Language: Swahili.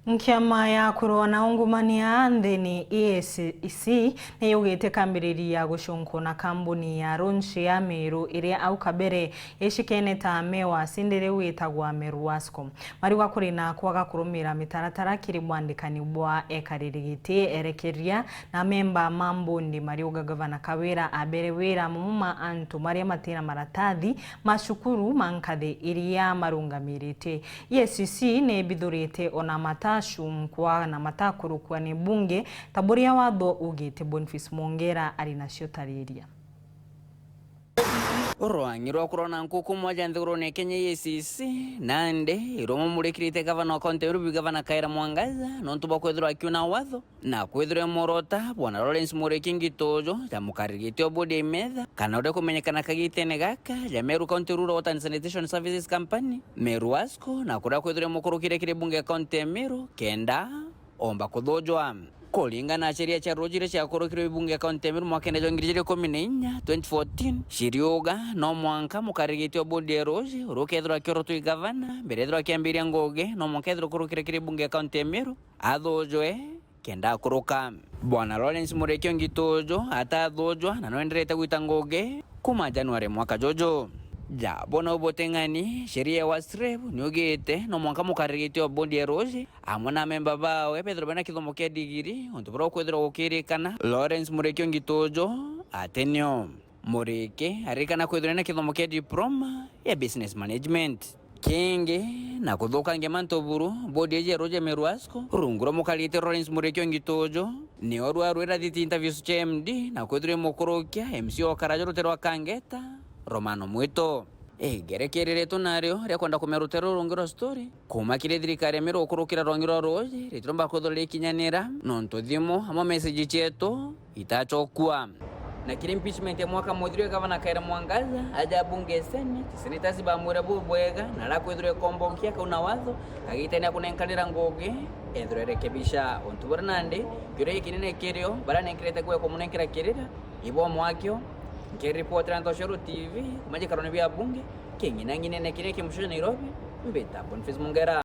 Nkiama ya kurua na ungumania nthini EACC niyugite kambiriria gucunkuna kambuni ya Ronchi ya Meru iria au kabere ishikene ta mewa sindire witagwa Meru Wasco mariwa kuri na kwaga kurumira mitaratara kiri mwandikani bwa ekaririgiti erekeria na memba mambundi mariuga gavana Kawira abere wira muma antu maria matina maratathi mashukuru mankathe iria marungamirite. EACC ne bidhurite ona shumkwa na matakuru kwa ni bunge taburia watho ugite Boniface Mwongera arinacio tariria Rwangirwa kurona nkuku moja nthurune Kenya EACC nande iromo murekirite gavana wa kaunti ya gavana Kaira Mwangaza nontu bakwethirwa akiuna watho na kwethirwa morota bwana Lawrence Mureki Ngitojo tamukarigite obodi imetha kana uri kumenyekana kagitene gaka ya Meru County Rural Water and Sanitation Services Company Meru Wasco na kuria kwethirwa mukurukire kiri bunge ya kaunti ya Meru kenda omba kuthojwa kulingana na sheria cha rojire cha kurukire bunge ya kaunti ya Meru mwaka 2014 shiriuga no mwanka mukarigite obodi ya roji urukethirwa kiorotu igavana mbirethirwa kiambiria ngoge no mwankethirwa kurukire kiri bunge ya kaunti ya Meru athojwe kenda kuruka bwana Lawrence Mureki Ngitojo atathojwa na noenderete gwita ngoge kuma Januari mwaka jojo bona ubotengani sheria wa SREB niugite no mwanka mukarigite obodi ya roji amona memba bawe Pedro bana kithomo kia digiri onto bro kwethira gukirikana Lawrence Mureki Ngitojo atenyo Mureki arikana kwethira na kithomo kia diploma ya business management kingi na kuthukangia mantoburu bodi ya roji Meru Wasco runguro mukarigite Lawrence Mureki Ngitojo ni orwa rwera thiti interviews cha MD na kwethira mukurukia MC Okarajo ruterwa Kangeta Romano Mwito gerekerere tunario ria kwenda kumerutero rongiro story kuma kire thirikari Meru ukurukira rongiro roji ritromba kuthole kinyanira nonto thimo amo message cheto itachokwa na kile impeachment ya mwaka modhirio gavana Kaira Mwangaza aja bunge Senate senators bamura bubwega na la kwethire kombonkia kuna watho kagitania kunenkalira ngoge ethre rekebisha ontu bernande kire kinene kirio barane kirete kwa komunenkira kirira ibo mwakyo Reporter Antoshoru TV kumaje karone bya bunge kengina ngine nekire kimusho Nairobi mbeta Boniface Mwongera.